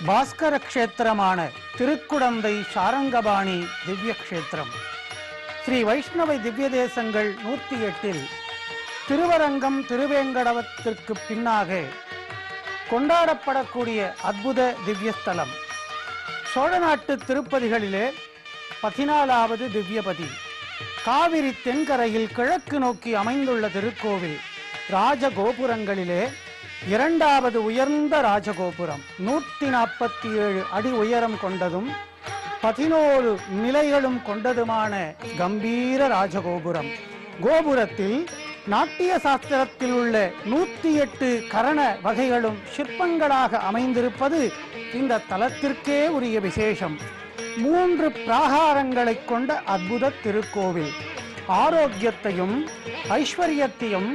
பாஸ்கர க்ஷேத்திரமான திருக்குடந்தை சாரங்கபாணி திவ்ய க்ஷேத்திரம். ஸ்ரீ வைஷ்ணவ திவ்ய தேசங்கள் 108 திருவரங்கம் திருவேங்கடவத்திற்கு பின்னாக கொண்டாடப்படக்கூடிய அற்புத திவ்யஸ்தலம். சோழ நாட்டு திருப்பதிகளிலே 14வது திவ்யபதி. காவிரி தென்கரையில் கிழக்கு நோக்கி அமைந்துள்ள திருக்கோவில். ராஜகோபுரங்களிலே 2வது உயர்ந்த ராஜகோபுரம். 147 அடி உயரம் கொண்டதும் 11 நிலைகளும் கொண்டதுமான கம்பீர ராஜகோபுரம். கோபுரத்தில் நாட்டிய சாஸ்திரத்தில் உள்ள 108 கரண வகைகளும் சிற்பங்களாக அமைந்திருப்பது இந்த தலத்திற்கே உரிய விசேஷம். 3 பிராகாரங்களை கொண்ட அற்புத திருக்கோவில். ஆரோக்கியத்தையும் ஐஸ்வர்யத்தையும்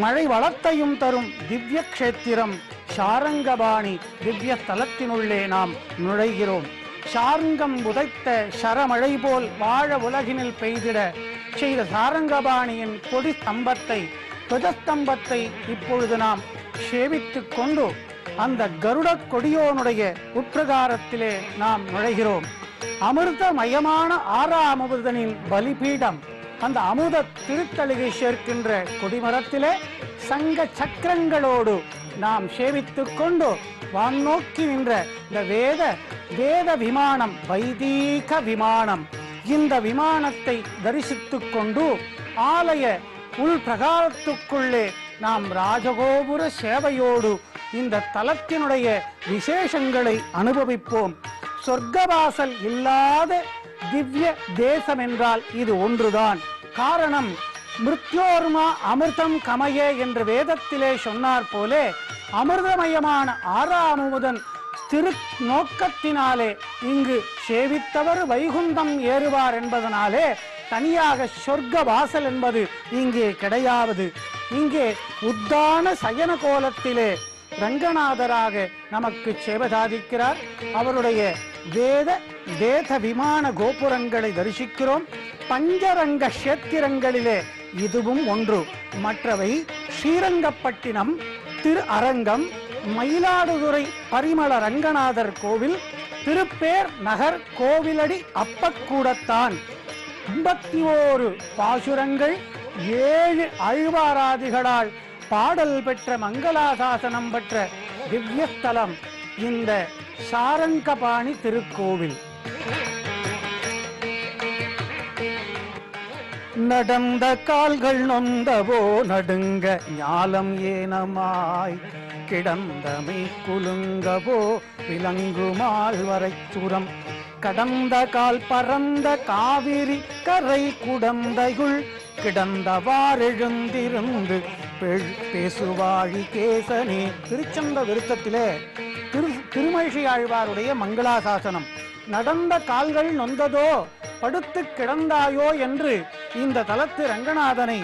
மழை வளத்தையும் தரும் திவ்ய க்ஷேத்திரம் சாரங்கபாணி திவ்ய தலத்தினுள்ளே நாம் நுழைகிறோம். சார்ங்கம் உதைத்த சரமழை போல் வாழ உலகினில் பெய்திட செய்த சாரங்கபாணியின் கொடி ஸ்தம்பத்தை துவஜஸ்தம்பத்தை இப்பொழுது நாம் சேவித்துக் கொண்டு அந்த கருட கொடியோனுடைய உட்பிரகாரத்திலே நாம் நுழைகிறோம். அமிர்தமயமான 6ஆம் அமுதனின் பலிபீடம். அந்த அமுத திருத்தலிகை சேர்க்கின்ற கொடிமரத்திலே சங்க சக்கரங்களோடு நாம் சேவித்துக் கொண்டு வானோக்கி நின்ற இந்த வேத விமானம், வைதீக விமானம். இந்த விமானத்தை தரிசித்துக் கொண்டு ஆலய உள் பிரகாரத்துக்குள்ளே நாம் ராஜகோபுர சேவையோடு இந்த தலத்தினுடைய விசேஷங்களை அனுபவிப்போம். சொர்க்கவாசல் இல்லாத திவ்ய தேசம் என்றால் இது ஒன்றுதான். காரணம், மிருத்யோர்மா அமிர்தம் கமயே என்று வேதத்திலே சொன்னார் போலே அமிர்தமயமான 6ஆம் அமுதன் திரு நோக்கத்தினாலே இங்கு சேவித்தவர் வைகுண்டம் ஏறுவார் என்பதனாலே தனியாக சொர்க்க வாசல் என்பது இங்கே கிடையாது. இங்கே உத்தான சயன கோலத்திலே ரங்கநாதராக நமக்கு சேவை சாதிக்கிறார். அவருடைய வேத விமான கோபுரங்களை தரிசிக்கிறோம். பஞ்சரங்க கஷேத்திரங்களிலே இதுவும் ஒன்று. மற்றவை ஸ்ரீரங்கப்பட்டினம், திரு அரங்கம், மயிலாடுதுறை பரிமள ரங்கநாதர் கோவில், திருப்பேர் நகர் கோவிலடி அப்பக்கூடத்தான். 51 பாசுரங்கள் 7 அழ்வாராதிகளால் பாடல் பெற்ற மங்களாசாசனம் பெற்ற திவ்யஸ்தலம் இந்த சாரங்கபாணி திருக்கோவில். நடந்த கால்கள் நொந்தவோ நடுங்க ஞாலம் ஏனமாய் கிடந்தமை குலுங்கவோ விலங்குமால் வரைச்சுரம் கடந்த கால் பறந்த காவிரி கரை குடந்தையுள் கிடந்தவாறெழுந்திருந்து பேசுவாழி கேசனே. திருச்சந்த விருத்தத்திலே திருமழிசை ஆழ்வாருடைய மங்களாசாசனம். நடந்த கால்கள் நொந்ததோ, படுத்து கிடந்தாயோ என்று இந்த தலத்து ரங்கநாதனை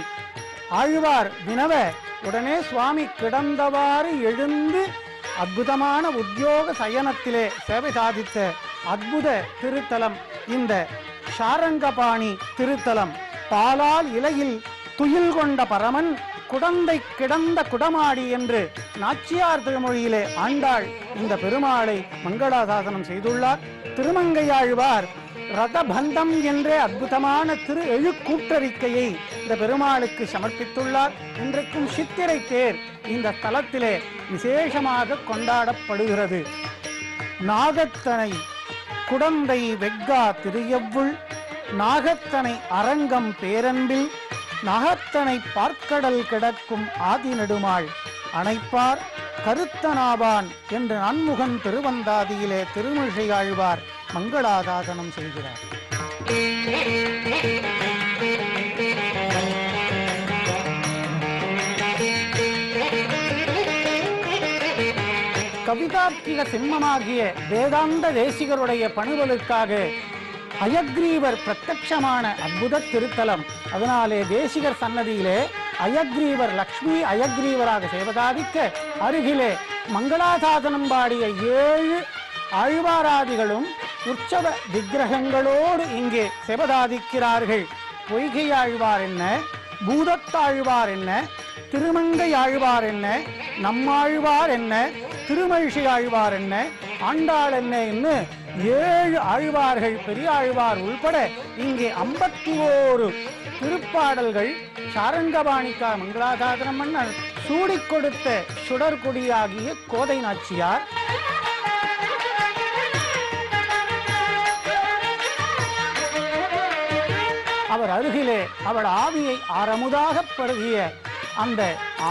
ஆழ்வார் வினவ, உடனே சுவாமி கிடந்தவாறு எழுந்து அற்புதமான உத்தியோக சயனத்திலே சேவை சாதித்த அற்புத திருத்தலம் இந்த சாரங்கபாணி திருத்தலம். பாலால் இலையில் துயில் கொண்ட பரமன் குடந்தை கிடந்த குடமாடி என்று நாச்சியார் திருமொழியிலே ஆண்டாள் இந்த பெருமாளை மங்களாசாசனம் செய்துள்ளார். திருமங்கையாழ்வார் ரதபந்தம் என்றே அற்புதமான திரு எழுக்கூற்றறிக்கையை இந்த பெருமாளுக்கு சமர்ப்பித்துள்ளார். இன்றைக்கும் சித்திரை தேர் இந்த ஸ்தலத்திலே விசேஷமாக கொண்டாடப்படுகிறது. நாகத்தனை குடந்தை வெக்கா திரியவுள் நாகத்தனை அரங்கம் பேரன்பில் நகத்தனை பார்க்கடல் கிடக்கும் ஆதி நெடுமாள் அணைப்பார் கருத்தனாவான் என்று நான்முகன் திருவந்தாதியிலே திருமழிசை ஆழ்வார் மங்களாசாசனம் செய்கிறார். கவிதார்த்திக சிம்மமாகிய வேதாந்த தேசிகருடைய பணிகளுக்காக அயக்ரீவர் பிரத்யட்சமான அற்புத திருத்தலம். அதனாலே தேசிகர் சன்னதியிலே அயக்ரீவர் லக்ஷ்மி அயக்ரீவராக சேவதாதிக்க அருகிலே மங்களாசாசனம் பாடிய 7 ஆழ்வாராதிகளும் உற்சவ விக்கிரகங்களோடு இங்கே சேவதாதிக்கிறார்கள். பொய்கையாழ்வார் என்ன, பூதத்தாழ்வார் என்ன, திருமங்கையாழ்வார் என்ன, நம்மாழ்வார் என்ன, திருமழிசை ஆழ்வார் என்ன, ஆண்டாள் என்ன 7 ஆழ்வார்கள் பெரியாழ்வார் உள்பட இங்கே 51 திருப்பாடல்கள் சாரங்கபாணிக்கா மங்களாசாசனம் மன்னர் சூடிக் கொடுத்த சுடற்கொடியாகிய கோதை நாச்சியார், அவர் அருகிலே அவள் ஆவியை ஆரமுதாக பருகிய அந்த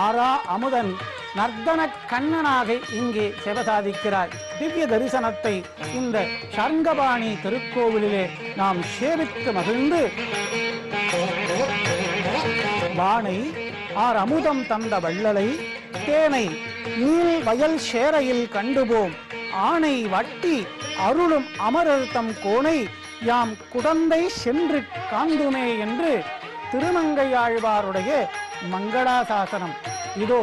ஆரா அமுதன் நர்தன கண்ணனாக இங்கே சிவசாதிக்கிறார். திவ்ய தரிசனத்தை இந்த சாரங்கபாணி திருக்கோவிலிலே நாம் சேவித்து மகிழ்ந்து, வானை ஆர் அமுதம் தந்த வள்ளலை தேனை நீள் வயல் சேரையில் கண்டுபோம், ஆணை வட்டி அருளும் அமரர்த்தம் கோணை யாம் குடந்தை சென்று காந்துமே என்று திருமங்கையாழ்வாருடைய மங்களாசாசனம். இதோ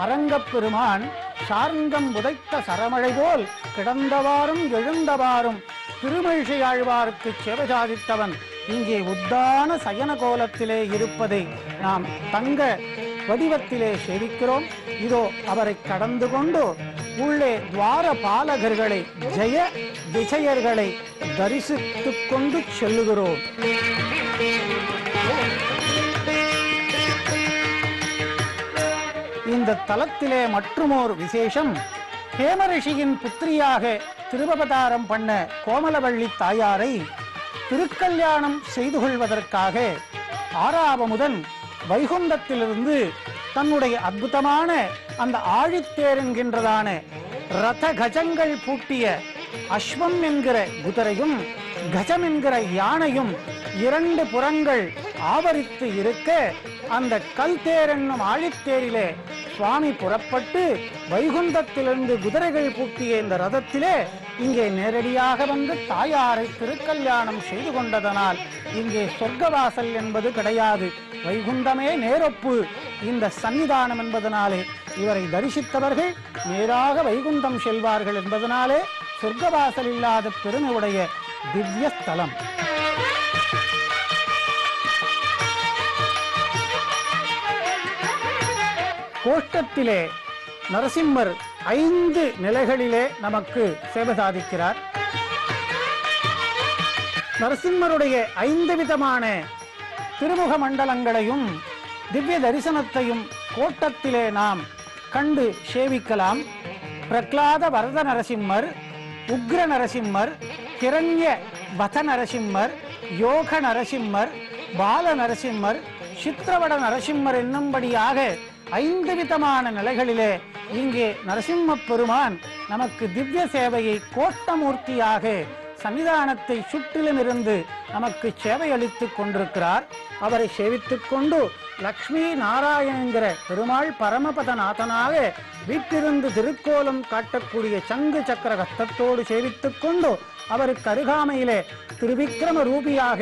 அரங்கப் பெருமான் சார்ந்தம் உதைத்த சரமழை போல் கிடந்தவாறும் எழுந்தவாறும் திருமழிசையாழ்வாருக்கு சேவை சாதித்தவன் இங்கே உத்தான சயன கோலத்திலே இருப்பதை நாம் தங்க வடிவத்திலே சேவிக்கிறோம். இதோ அவரை கடந்து கொண்டு உள்ளே துவார பாலகர்களை ஜெய விஜயர்களை தரிசித்துக் கொண்டு செல்லுகிறோம். இந்த தலத்திலே மற்றுமோர் விசேஷம், ஹேமரிஷியின் புத்திரியாக திருவவதாரம் பண்ண கோமலவள்ளி தாயாரை திருக்கல்யாணம் செய்து கொள்வதற்காக ஆறாவமுதன் வைகுந்தத்திலிருந்து தன்னுடைய அற்புதமான அந்த ஆழித்தேர் என்கின்றதான ரத கஜங்கள் பூட்டிய அஸ்வம் என்கிற குதிரையும் கஜம் என்கிற யானையும் 2 புறங்கள் ஆவரித்து இருக்க, அந்த கல் தேர் என்னும் ஆழித்தேரிலே சுவாமி புறப்பட்டு வைகுந்தத்திலிருந்து குதிரைகள் பூட்டிய இந்த ரதத்திலே இங்கே நேரடியாக வந்து தாயாரை திருக்கல்யாணம் செய்து கொண்டதனால் இங்கே சொர்க்கவாசல் என்பது கிடையாது, வைகுந்தமே நேரொப்பு இந்த சன்னிதானம் என்பதனாலே இவரை தரிசித்தவர்கள் நேராக வைகுந்தம் செல்வார்கள் என்பதனாலே சொர்க்கவாசல் இல்லாத பெருமையுடைய திவ்ய ஸ்தலம். கோஷ்டத்திலே நரசிம்மர் 5 நிலைகளிலே நமக்கு சேவை சாதிக்கிறார். நரசிம்மருடைய 5 விதமான திருமுக மண்டலங்களையும் திவ்ய தரிசனத்தையும் கோட்டத்திலே நாம் கண்டு சேவிக்கலாம். பிரகலாத வரத நரசிம்மர், உக்ர நரசிம்மர், கிரண்ய வத நரசிம்மர், யோக நரசிம்மர், பால நரசிம்மர், சித்திரவட நரசிம்மர் என்னும்படியாக 5 விதமான நிலைகளிலே இங்கே நரசிம்ம பெருமான் நமக்கு திவ்ய சேவையை கோட்டமூர்த்தியாக சன்னிதானத்தை சுற்றிலும் இருந்து நமக்கு சேவை அளித்துக் கொண்டிருக்கிறார். அவரை சேவித்துக் கொண்டு லக்ஷ்மி நாராயணங்கிற பெருமாள் பரமபதநாதனாக வீட்டிலிருந்து திருக்கோலம் காட்டக்கூடிய சங்கு சக்கர கத்தத்தோடு சேவித்துக் கொண்டு அவருக்கு அருகாமையிலே திருவிக்கிரம ரூபியாக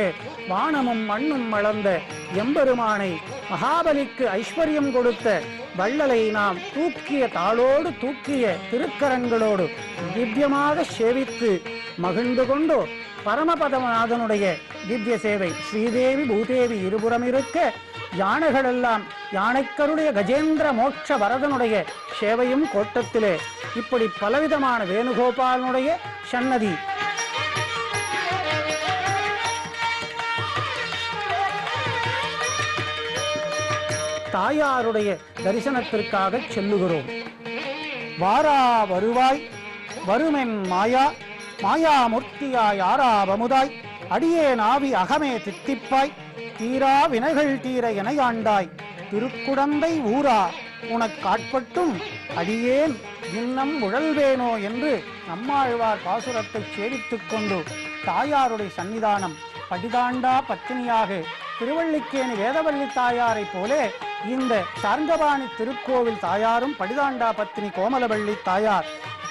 வானமும் மண்ணும் வளர்ந்த எம்பெருமானை, மகாபலிக்கு ஐஸ்வர்யம் கொடுத்த வள்ளலை நாம் தூக்கிய தாளோடு தூக்கிய திருக்கரங்களோடு திவ்யமாக சேவித்து மகிழ்ந்து கொண்டு பரமபதநாதனுடைய திவ்ய சேவை ஸ்ரீதேவி பூதேவி இருபுறம் இருக்க யானைகளெல்லாம் யானைக்கருடைய கஜேந்திர மோட்ச வரதனுடைய சேவையும் கோட்டத்திலே இப்படி பலவிதமான வேணுகோபாலனுடைய சன்னதி, தாயாருடைய தரிசனத்திற்காக செல்லுகிறோம். வாரா வருவாய் வருமென் மாயா மாயாமூர்த்தியாய் ஆறாவமுதாய் அடியே நாவி அகமே தித்திப்பாய் தீரா வினைகள் தீர எனையாண்டாய் திருக்குடந்தை ஊரா உனக்காட்பட்டும் அடியேன் இன்னம் உழல்வேனோ என்று நம்மாழ்வார் பாசுரத்தை சேவித்துக் கொண்டு தாயாருடைய சன்னிதானம் படிதாண்டா பத்தினியாக திருவள்ளிக்கேணி வேதவள்ளி தாயாரை போலே இந்த சாரங்கபாணி திருக்கோவில் தாயாரும் படிதாண்டா பத்தினி கோமலவள்ளி தாயார்.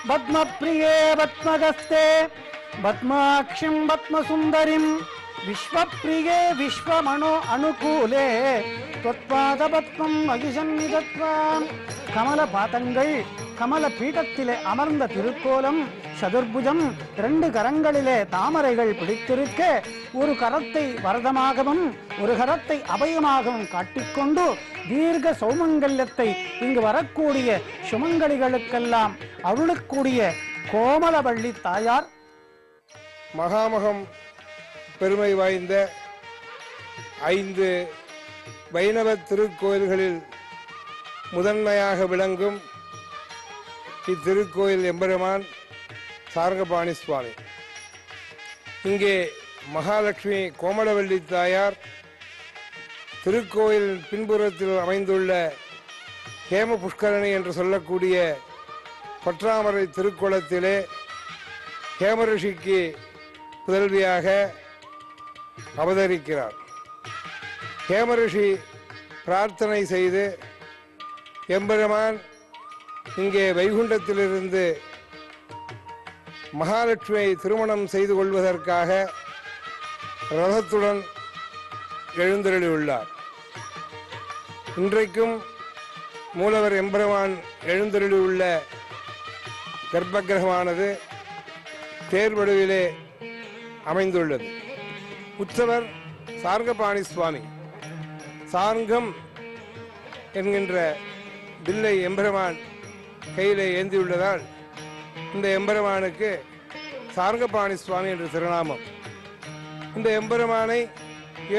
பத்மப்ரியே பத்மகஸ்தே பத்மாக்ஷிம் பத்மசுந்தரிம் விஸ்வப்ரியே விஸ்வமனோ அனுகூலே தொத்பாத பத்மம் அகிசன்னிதத்வாம். கமல பாதங்கள் கமல பீடத்திலே அமர்ந்த திருக்கோலம், சதுர்புஜம் 2 கரங்களிலே தாமரைகள் பிடித்திருக்க, ஒரு கரத்தை வரதமாகவும் ஒரு கரத்தை அபயமாகவும் காட்டிக்கொண்டு தீர்க்க சௌமங்கல்யத்தை இங்கு வரக்கூடிய சுமங்கலிகளுக்கெல்லாம் அருளக்கூடிய கோமலவள்ளி தாயார் மகாமகம் பெருமை வாய்ந்த 5 வைணவ திருக்கோயில்களில் முதன்மையாக விளங்கும் இத்திருக்கோயில் எம்பெருமான் சார்ங்கபாணி சுவாமி. இங்கே மகாலட்சுமி கோமலவள்ளி தாயார் திருக்கோயில் பின்புறத்தில் அமைந்துள்ள ஹேம புஷ்கரணி என்று சொல்லக்கூடிய பற்றாமரை திருக்குளத்திலே ஹேமரிஷிக்கு புதல்வியாக அவதரிக்கிறார். ஹேமரிஷி பிரார்த்தனை செய்து எம்பெருமான் இங்கே வைகுண்டத்திலிருந்து மகாலட்சுமியை திருமணம் செய்து கொள்வதற்காக ரதத்துடன் எழுந்தருளியுள்ளார். இன்றைக்கும் மூலவர் எம்பெருமான் எழுந்தருளியுள்ள கர்ப்பகிரகமானது தேர்வடுவிலே அமைந்துள்ளது. உற்சவர் சார்ங்கபாணி சுவாமி. சார்ங்கம் என்கின்ற வில்லை எம்பெருமான் கையிலே ஏந்தியுள்ளதால் இந்த எம்பெருமானுக்கு சார்ங்கபாணி சுவாமி என்று திருநாமம். இந்த எம்பெருமானை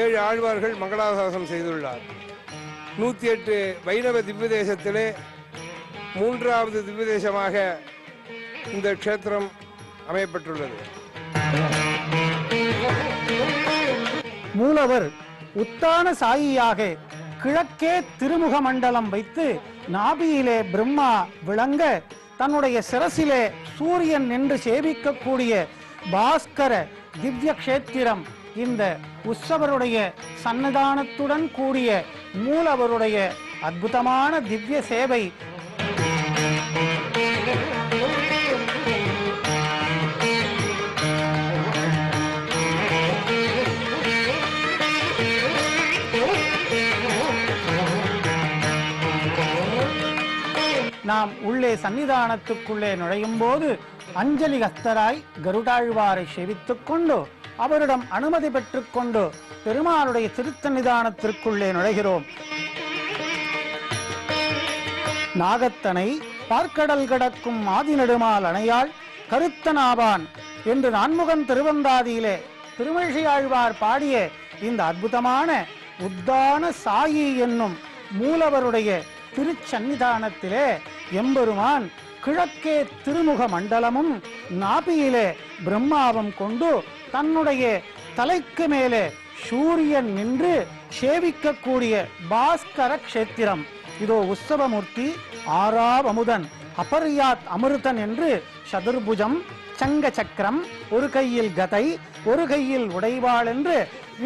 7 ஆழ்வார்கள் மங்களாசாசனம் செய்துள்ளார். 108 வைணவ திவ்ய தேசத்திலே 3வது திவ்ய தேசமாக இந்த க்ஷேத்திரம் அமையப்பட்டுள்ளது. மூலவர் உத்தான சாயியாக கிழக்கே திருமுக மண்டலம் வைத்து நாபியிலே பிரம்மா விளங்க தன்னுடைய சிரசிலே சூரியன் நின்று சேவிக்கக்கூடிய பாஸ்கர திவ்ய கஷேத்திரம் இந்த உற்சவருடைய சன்னதானத்துடன் கூடிய மூலவருடைய அற்புதமான திவ்ய சேவை. நாம் உள்ளே சன்னிதானத்துக்குள்ளே நுழையும் போது அஞ்சலி ஹஸ்தராய் கருடாழ்வாரை சேவித்துக் கொண்டு அவரிடம் அனுமதி பெற்றுக்கொண்டு பெருமாளுடைய திருத்தன்னிதானத்திற்குள்ளே நுழைகிறோம். நாகத்தனை பார்க்கடல் கடக்கும் ஆதி நெடுமால் அணையாள் கருத்தனாவான் என்று நான்முகன் திருவந்தாதியிலே திருமழிசையாழ்வார் பாடிய இந்த அற்புதமான உத்தான சாயி என்னும் மூலவருடைய திருச்சன்னிதானத்திலே எம்பெருமான் கிழக்கே திருமுக மண்டலமும் நாபியிலே பிரம்மாவும் கொண்டு தன்னுடைய தலைக்கு மேலே சூரியன் நின்று சேவிக்கக்கூடிய பாஸ்கர கஷேத்திரம். இதோ உற்சவமூர்த்தி ஆறாவமுதன் அபர்யாத் அமிர்தன் என்று சதுர்புஜம் சங்க சக்கரம், ஒரு கையில் கதை ஒரு கையில் உடைவாள் என்று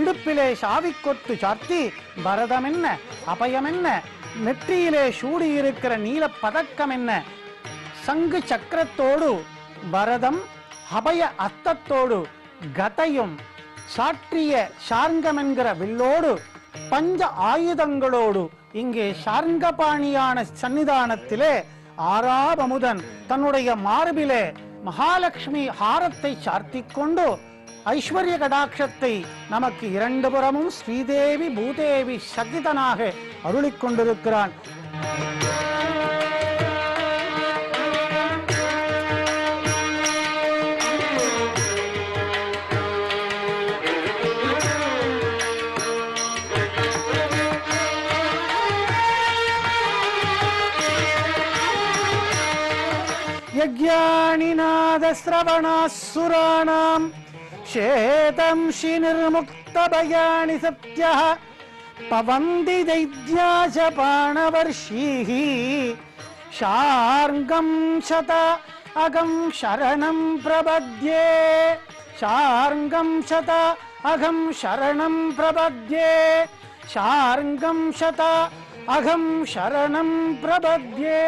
இடுப்பிலே சாவிக்கொத்து சார்த்தி பரதமென்ன அபயமென்ன நெற்றியிலே சூடியிருக்கிற நீல பதக்கம் என்ன சங்கு சக்கரத்தோடு பரதம் அபய அஸ்தத்தோடு கதையும் சாற்றிய சார்ங்கம் என்கிற வில்லோடு பஞ்ச ஆயுதங்களோடு இங்கே சார்ங்கபாணியான சன்னிதானத்திலே ஆறாவமுதன் தன்னுடைய மார்பிலே மகாலட்சுமி ஹாரத்தை சார்த்திக் கொண்டு ஐஸ்வர்ய கடாட்சத்தை நமக்கு 2 புறமும் ஸ்ரீதேவி பூதேவி சகிதனாக அருளிக் கொண்டிருக்கிறான். யஜ்ஞானிநாத ஸ்ரவணாசுராணாம் சேதம்ஷி நிர்முக்த பயானி சத்யஹ பவந்தி தைத்யாச பாணவர்ஷீஹி ஷார்ங்கம் சத அகம் சரணம் பிரபத்யே ஷார்ங்கம் சத அகம் சரணம் பிரபத்யே ஷார்ங்கம் சத அகம் சரணம் பிரபத்யே.